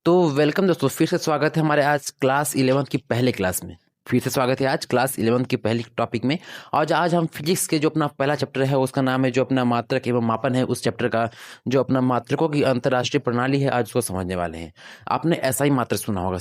तो वेलकम दोस्तों, फिर से स्वागत है हमारे आज क्लास 11 की पहले क्लास में। फिर से स्वागत है आज क्लास 11 की पहली टॉपिक में। आज हम फिजिक्स के जो अपना पहला चैप्टर है उसका नाम है जो अपना मात्रक एवं मापन है, उस चैप्टर का जो अपना मात्रकों की अंतर्राष्ट्रीय प्रणाली है आज उसको समझने वाले हैं। आपने ऐसा ही मात्रक सुना होगा,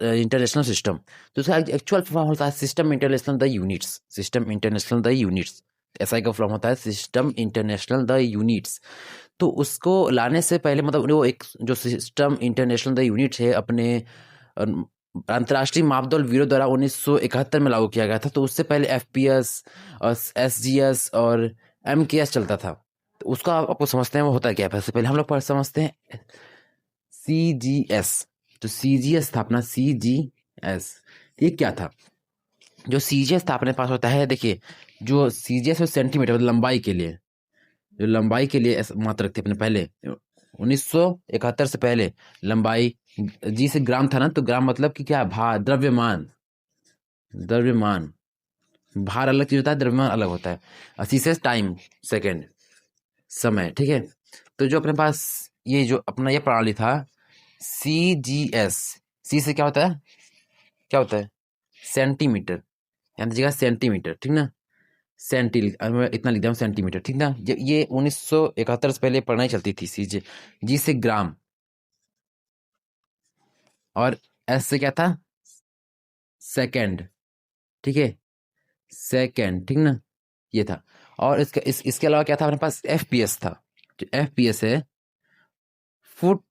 इंटरनेशनल सिस्टम। तो उसका एक्चुअल फॉर्म होता है system international the units. System international the units SI का फॉर्म होता है सिस्टम इंटरनेशनल द यूनिट्स। तो उसको लाने से पहले मतलब वो एक जो सिस्टम इंटरनेशनल द यूनिट है अपने अंतर्राष्ट्रीय मापदंड ब्यूरो द्वारा 1971 में लागू किया गया था। तो उससे पहले एफपीएस और एसजीएस और एमकेएस चलता था। तो उसका आपको समझते हैं वो होता है क्या। सबसे पहले हम लोग समझते हैं सीजीएस। तो सीजीएस था अपना सीजीएस। ये क्या था? जो सीजीएस था अपने पास होता है, देखिए जो सीजीएस है सेंटीमीटर लंबाई के लिए, जो लंबाई के लिए मात्रक थे अपने पहले 1971 से पहले। लंबाई जी से ग्राम था ना, तो ग्राम मतलब कि क्या, भार, द्रव्यमान। द्रव्यमान, भार अलग चीज होता है, द्रव्यमान अलग होता है। 80 से टाइम, सेकेंड, समय, ठीक है। तो जो अपने पास ये जो अपना ये प्रणाली था सीजीएस, सी से क्या होता है, क्या होता है, सेंटीमीटर, यानी दीजिएगा सेंटीमीटर, ठीक ना। मैं इतना लिख दिया हूँ सेंटीमीटर, ठीक ना। ये 1971 से पहले प्रणाली चलती थी सीजे जी से ग्राम, और एस से क्या था, सेकेंड, ठीक है, सेकेंड, ठीक ना, ये था। और इसके अलावा क्या था अपने पास, एफपीएस था। जो एफपीएस है foot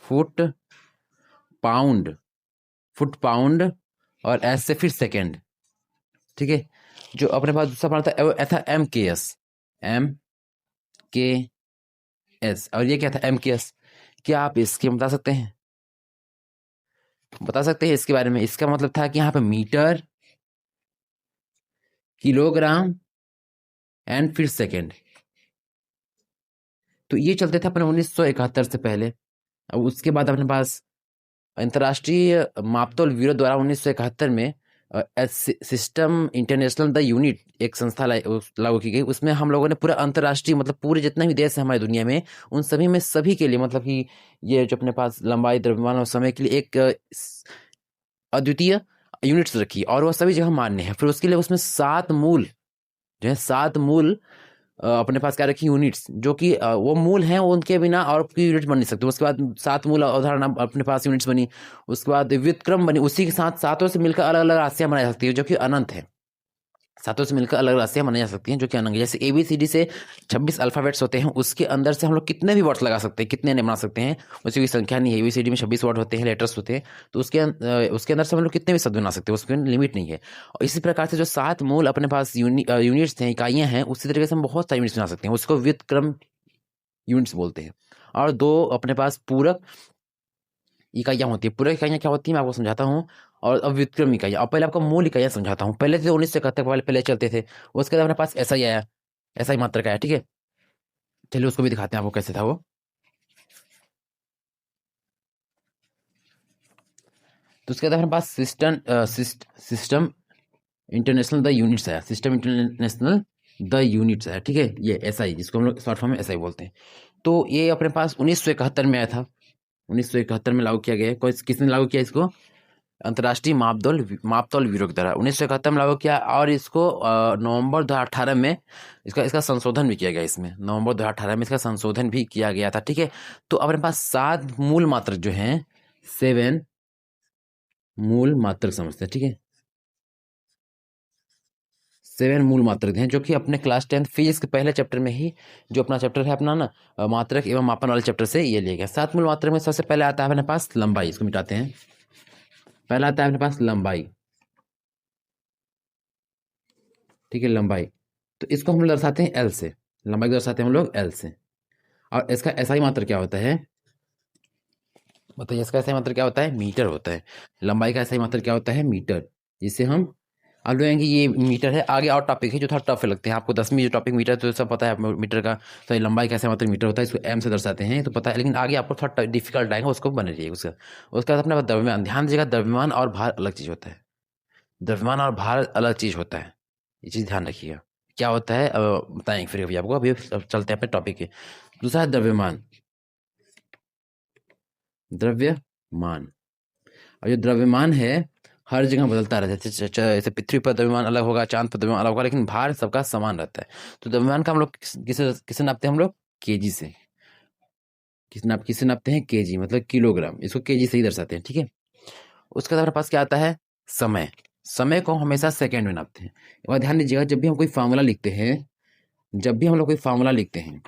foot pound, foot pound, और एस से फिर सेकेंड, ठीक है। जो अपने पास दूसरा पढ़ा था वो था एम के एस, एम के एस। और ये क्या था एम के एस, क्या आप इसके बता सकते हैं, बता सकते हैं इसके बारे में? इसका मतलब था कि यहाँ पे मीटर, किलोग्राम एंड फिर सेकेंड। तो ये चलते थे अपने 1971 से पहले। अब उसके बाद अपने पास अंतर्राष्ट्रीय मापतौल ब्यूरो द्वारा 1971 में सिस्टम इंटरनेशनल द यूनिट एक संस्था लागू की गई। उसमें हम लोगों ने पूरा अंतर्राष्ट्रीय मतलब पूरे जितने भी देश है हमारी दुनिया में, उन सभी में सभी के लिए मतलब कि ये जो अपने पास लंबाई, द्रव्यमान और समय के लिए एक अद्वितीय यूनिट्स रखी, और वह सभी जगह मान्य है। फिर उसके लिए उसमें 7 मूल जो है, 7 मूल अपने पास क्या रखी, यूनिट्स, जो कि वो मूल हैं, उनके बिना और की यूनिट बन नहीं सकती। उसके बाद 7 मूल उदाहरण अपने पास यूनिट्स बनी। उसके बाद व्युत्क्रम बनी, उसी के साथ सातों से मिलकर अलग अलग राशियां बनाई जा सकती है जो कि अनंत है। सातों से मिलकर अलग राशियां बनाई जा सकती हैं जो कि अनंत है। जैसे ABCD से 26 अल्फाबेट्स होते हैं, उसके अंदर से हम लोग कितने भी वर्ड्स लगा सकते हैं, कितने नहीं बना सकते हैं, उसकी कोई संख्या नहीं है। ABCD में 26 वर्ड होते हैं, लेटर्स होते हैं, तो उसके अंदर से हम लोग कितने भी शब्द बना सकते हैं, उसकी लिमिट नहीं है। और इसी प्रकार से जो 7 मूल अपने पास यूनिट्स हैं, इकाइयां हैं, उसी तरीके से हम बहुत सारी यूनिट्स बना सकते हैं, उसको व्युत्क्रम यूनिट्स बोलते हैं। और 2 अपने पास पूरक इकाइयां होती है। पूरक इकाइयां क्या होती है मैं आपको समझाता हूँ, और अब व्युत्क्रम इकाइयां। और पहले आपको मूल इकाइयां समझाता हूँ। पहले तो 1971 वाले पहले चलते थे, उसके बाद अपने पास ऐसा ही आया, ऐसा ही मात्रक आया, ठीक है। चलिए उसको भी दिखाते हैं आपको कैसे था वो। तो उसके बाद अपने पास सिस्टम इंटरनेशनल द यूनिट्स आया, सिस्टम इंटरनेशनल द यूनिट्स आया, ठीक है। ये ऐसा ही, जिसको हम लोग शॉर्ट फॉर्म में ऐसा ही बोलते हैं। तो ये अपने पास 1971 में आया था, 1971 में लागू किया गया। किसने लागू किया इसको? अंतर्राष्ट्रीय मापतौल ब्यूरो की तरह 1971 में लागू किया। और इसको नवंबर 2018 में इसका इसका संशोधन भी किया गया। इसमें नवंबर 2018 में इसका संशोधन भी किया गया था, ठीक है। तो अपने पास 7 मूल मात्रक जो हैं, 7 मूल मात्रक समझते हैं, ठीक है। 7 मूल मात्रक हैं जो कि अपने क्लास 10 फिजिक्स के पहले चैप्टर में ही, जो अपना चैप्टर है अपना ना मात्रक एवं मापन वाले चैप्टर से ये लिया गया। 7 मूल मात्रक में सबसे पहले आता है अपने पास लंबाई। इसको मिटाते हैं। पहला आता है अपने पास लंबाई, ठीक है, लंबाई। तो इसको हम लोग दर्शाते हैं एल से, लंबाई को दर्शाते हैं हम लोग एल से। और इसका ऐसा ही मात्रक क्या होता है बताइए? इसका ऐसा ही मात्रक क्या होता है? मीटर होता है। लंबाई का ऐसा ही मात्रक क्या होता है? मीटर। जिसे हम अब लोगेंगे ये मीटर है। आगे और टॉपिक है जो थोड़ा टफ लगते हैं आपको। 10वीं जो टॉपिक मीटर तो सब पता है मीटर का। तो लंबाई कैसे मात्रक मीटर होता है, इसको एम से दर्शाते हैं, तो पता है। लेकिन आगे आपको थोड़ा डिफिकल्ट आएगा, उसको बने रहिए। उसका अपने पास द्रव्यमान, ध्यान दीजिएगा, द्रव्यमान और भार अलग चीज होता है। द्रव्यमान और भार अलग चीज होता है, ये चीज ध्यान रखिएगा। क्या होता है बताएंगे फिर अभी आपको। अभी चलते हैं अपने टॉपिक के। दूसरा है द्रव्यमान। द्रव्यमान। और जो द्रव्यमान है हर जगह बदलता रहता है, जैसे पृथ्वी पर द्रव्यमान अलग होगा, चांद पर द्रव्यमान अलग होगा, लेकिन भार सबका समान रहता है। तो द्रव्यमान का हम लोग किसे किसे नापते हैं, हम लोग केजी से। किसे नापते हैं, केजी मतलब किलोग्राम, इसको केजी से ही दर्शाते हैं, ठीक है। उसके बाद हमारे पास क्या आता है, समय। समय को हमेशा सेकंड में नापते हैं। एक बार ध्यान दीजिएगा, जब भी हम कोई फार्मूला लिखते हैं, जब भी हम लोग कोई फार्मूला लिखते हैं,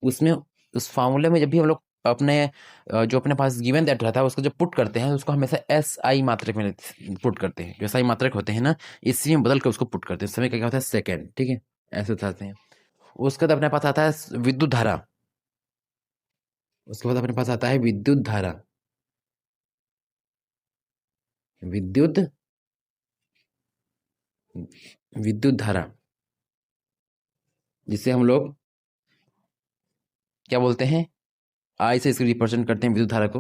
उसमें उस फार्मूले में जब भी हम लोग अपने जो अपने पास गिवन दैट रहता है उसको जब पुट करते हैं, उसको हमेशा एस आई मात्रक में पुट करते हैं। जो एस आई मात्रक होते हैं ना, इसी में बदल कर उसको पुट करते हैं। समय का क्या होता है, सेकंड, ठीक है, ऐसे बताते हैं। उसके बाद अपने पास आता है विद्युत धारा। उसके बाद अपने पास आता है विद्युत धारा। विद्युत विद्युत धारा, जिसे हम लोग क्या बोलते हैं, आई से इसको रिप्रेजेंट करते हैं विद्युत धारा को,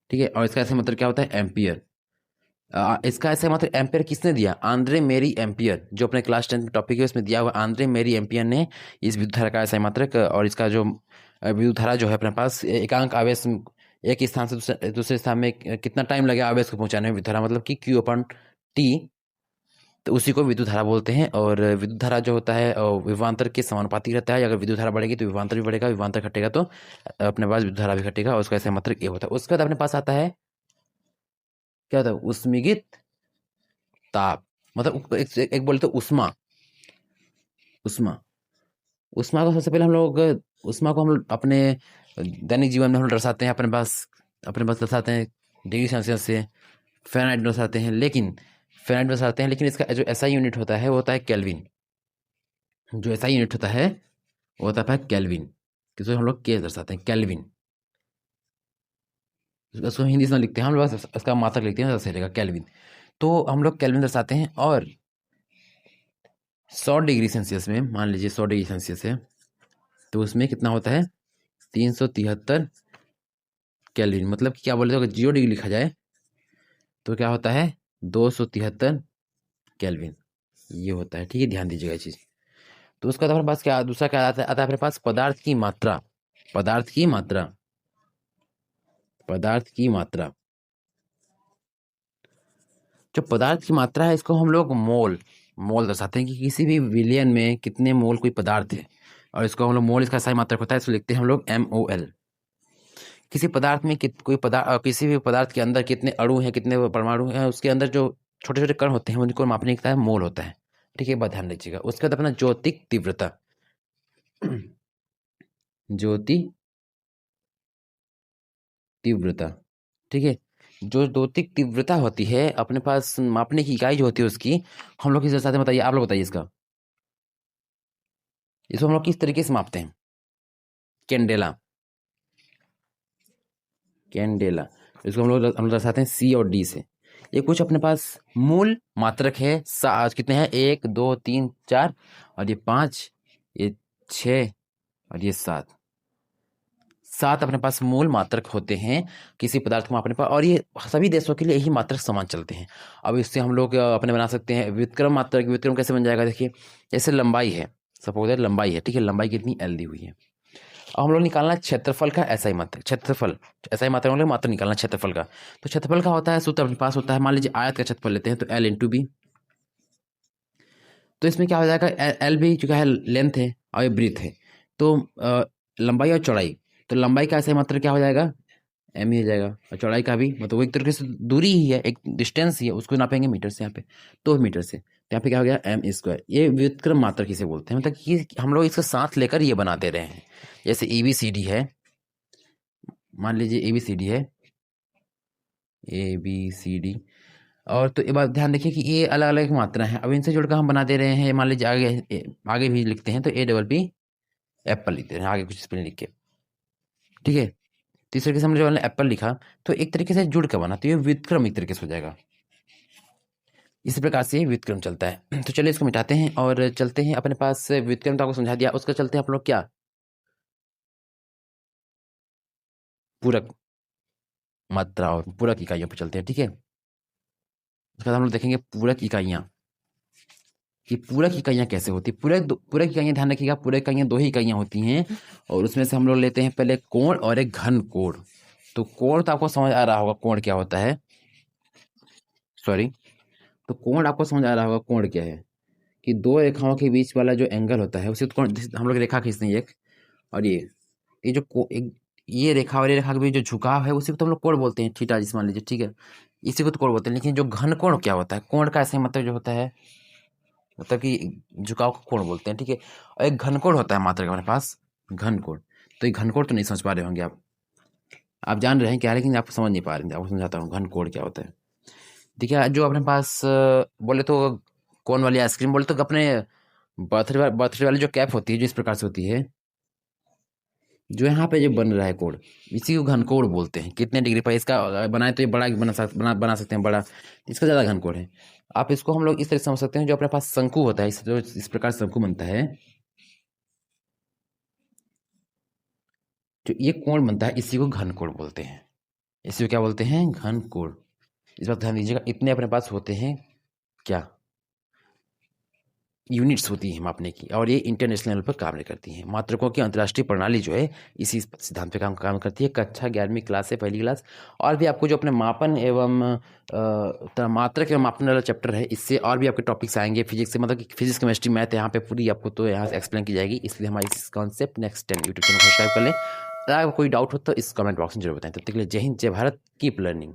ठीक है। और इसका ऐसा मतलब क्या होता है, एम्पियर। इसका ऐसा मतलब एम्पियर किसने दिया, आंद्रे मेरी एम्पियर, जो अपने क्लास 10 में टॉपिक है उसमें दिया हुआ आंद्रे मेरी एम्पियर ने इस विद्युत धारा का ऐसा मात्रक और इसका जो विद्युत धारा जो है अपने पास एकांक आवेश एक स्थान से दूसरे स्थान में कितना टाइम लगेगा आवेश को पहुंचाने में, विद्युत धारा मतलब कि क्यू अपन टी, तो उसी को विद्युत धारा बोलते हैं। और विद्युत धारा जो होता है विभवांतर के समानुपाती रहता है। अगर विद्युत धारा बढ़ेगी तो विभवांतर भी बढ़ेगा, विभवांतर घटेगा तो अपने पास विद्युत धारा भी घटेगा, और उसका ऐसा मात्रक ये होता है। उसके बाद अपने पास आता है क्या होता है, उष्मीगित ताप, मतलब एक बोलते उष्मा। उष्मा उष्मा को सबसे पहले हम लोग, उष्मा को हम लोग अपने दैनिक जीवन में हम लोग दर्शाते हैं, अपने पास दर्शाते हैं डिग्री सेल्सियस से, फ़ारेनहाइट में दर्शाते हैं, लेकिन फ़ारेनहाइट में दर्शाते हैं, लेकिन इसका जो ऐसा यूनिट होता है वो होता है केल्विन। जो ऐसा यूनिट होता है वो होता है केल्विन, किसको हम लोग के दर्शाते हैं, केल्विन। उसको हिंदी में लिखते हैं हम लोग, बस इसका मात्रक लिखते हैं, सही रहेगा केल्विन। तो हम लोग केल्विन दर्शाते हैं। और 100 डिग्री सेल्सियस में, मान लीजिए 100 डिग्री सेल्सियस है, तो उसमें कितना होता है, 373 केल्विन। मतलब कि क्या बोले तो अगर 0 डिग्री लिखा जाए तो क्या होता है, 273 केल्विन, ये होता है, ठीक है, ध्यान दीजिएगा ये चीज़। तो उसका हमारे पास क्या दूसरा क्या आता है अपने पास, पदार्थ की मात्रा। पदार्थ की मात्रा, पदार्थ की मात्रा, जो पदार्थ की मात्रा है इसको हम लोग मोल मोल दर्शाते हैं कि किसी भी विलियन में कितने मोल कोई पदार्थ है, और इसको हम लोग मोल, इसका सही मात्रक होता है, इसको लिखते हैं हम लोग MOL। किसी पदार्थ में कोई पदार्थ, किसी भी पदार्थ के अंदर कितने अणु हैं, कितने परमाणु हैं, उसके अंदर जो छोटे छोटे कण होते हैं उनको मापने का मोल होता है, ठीक है, बात ध्यान रखिएगा। उसके बाद अपना ज्योतिक तीव्रता। ज्योति तीव्रता, ठीक है। जो ज्योतिक तीव्रता होती है अपने पास, मापने की इकाई जो होती है उसकी, हम लोग किस दर्शाते हैं बताइए, आप लोग बताइए इसका, इसको हम लोग किस तरीके से मापते हैं, कैंडेला। कैंडेला, इसको हम लोग दर्शाते हैं C और D से। ये कुछ अपने पास मूल मात्रक है, आज कितने हैं, 1 2 3 4, और ये 5, ये 6, और ये 7। 7 अपने पास मूल मात्रक होते हैं किसी पदार्थ को मापने पर, और ये सभी देशों के लिए यही मात्रक समान चलते हैं। अब इससे हम लोग अपने बना सकते हैं व्युत्क्रम मात्रक। व्युत्क्रम कैसे बन जाएगा, देखिए, जैसे लंबाई है, सपोज है लंबाई है, ठीक है, लंबाई कितनी L दी हुई है। अब हम लोग निकालना क्षेत्रफल का SI मात्रक, क्षेत्रफल SI मात्रक हम लोग मात्र निकालना क्षेत्रफल का। तो क्षेत्रफल का होता है सूत्र अपने पास होता है, मान लीजिए आयत का क्षेत्रफल लेते हैं तो L×B। तो इसमें क्या हो जाएगा, L भी चूंकि है लेंथ है और ये ब्रीथ है, तो लंबाई और चौड़ाई, तो लंबाई का SI मात्रक क्या हो जाएगा, M ही हो जाएगा, और चौड़ाई का भी, मतलब वो एक तरीके से दूरी ही है, एक डिस्टेंस ही है, उसको नापेंगे मीटर से, यहाँ पे तो मीटर से, तो यहाँ पे क्या हो गया M²। ये व्युत्क्रम मात्रक किसे बोलते हैं, मतलब कि हम लोग इसका साथ लेकर ये बनाते रहे हैं। जैसे ABCD है, मान लीजिए ABCD है, ABCD, और तो एक बात ध्यान रखिए कि ये अलग अलग मात्रा है। अब इनसे जुड़कर हम बना दे रहे हैं, मान लीजिए आगे भी लिखते हैं तो ABB एप्पल लिखते हैं, आगे कुछ स्पेलिंग लिख के, ठीक है। तीसरे तरीके से हमने जो एप्पल लिखा, तो एक तरीके से जुड़ कर बना, तो ये व्युत्क्रम एक तरीके से हो जाएगा। इसी प्रकार से व्युत्क्रम चलता है। तो चलिए इसको मिटाते हैं और चलते हैं, अपने पास व्युत्क्रम तो आपको समझा दिया, उसका चलते हैं आप लोग क्या, पूरक मात्रा और पूरक इकाइयों पर चलते हैं, ठीक है। उसके बाद हम लोग देखेंगे पूरक इकाइयाँ। कि पूरक इकाइयाँ कैसे होती है। पूरक इकाइयाँ ध्यान रखिएगा, पूरक इकाइयाँ 2 ही इकाइयाँ होती हैं और उसमें से हम लोग लेते हैं पहले कोण और एक घन कोण। तो कोण तो आपको समझ आ रहा होगा कोण क्या होता है, सॉरी, तो कोण आपको समझ आ रहा होगा कोण क्या है, कि दो रेखाओं के बीच वाला जो एंगल होता है उसी कोण, हम लोग रेखा खींचते हैं एक, और ये जो एक ये रेखा और ये रेखा के बीच जो झुकाव है उसी को तो हम लोग कोण बोलते हैं, थीटा जिस मान लीजिए, ठीक है, इसी को तो कोण बोलते हैं। लेकिन जो घन कोण क्या होता है, कोण का ऐसे मतलब जो होता है, मतलब कि झुकाव को कोण बोलते हैं, ठीक है। और एक घन कोण होता है मात्रक हमारे पास, घन कोण। तो ये घन कोण तो नहीं समझ पा रहे होंगे आप जान रहे हैं क्या, लेकिन आप समझ नहीं पा रहे हैं, आपको समझाता हूँ घन कोण क्या होता है। देखिए जो अपने पास बोले तो कोन वाली आइसक्रीम, बोले तो अपने बर्थडे वाली जो कैप होती है जो इस प्रकार से होती है, जो यहाँ पे जो बन रहा है कोण, इसी को घनकोण बोलते हैं। कितने डिग्री पर इसका बनाए तो ये बड़ा बना सकते हैं, बड़ा, इसका ज़्यादा घनकोण है। आप इसको हम लोग इस तरह से समझ सकते हैं, जो अपने पास शंकु होता है, इस प्रकार शंकु बनता है, जो ये कोण बनता है इसी को घनकोण बोलते हैं। इसी को क्या बोलते हैं, घनकोण। इस बात ध्यान दीजिएगा, इतने अपने पास होते हैं क्या, यूनिट्स होती हैं मापने की, और ये इंटरनेशनल लेवल पर काम नहीं करती हैं। मात्रकों की अंतर्राष्ट्रीय प्रणाली जो है इसी सिद्धांत पे काम करती है। कक्षा 11वीं क्लास से पहली क्लास, और भी आपको जो अपने मापन एवं मात्रक एवं मापन वाला चैप्टर है, इससे और भी आपके टॉपिक्स आएंगे फिजिक्स से, मतलब कि फिजिक्स केमिस्ट्री मैथ यहाँ पे पूरी आपको तो यहाँ से एक्सप्लेन की जाएगी। इसलिए हमारी इस कॉन्सेप्ट नेक्स्ट 10 यूट्यूब चैनल को सब्सक्राइब कर लें। अगर कोई डाउट हो तो इस कमेंट बॉक्स में जरूर बताएं। तब तक के लिए जय हिंद, जय भारत, कीप लर्निंग।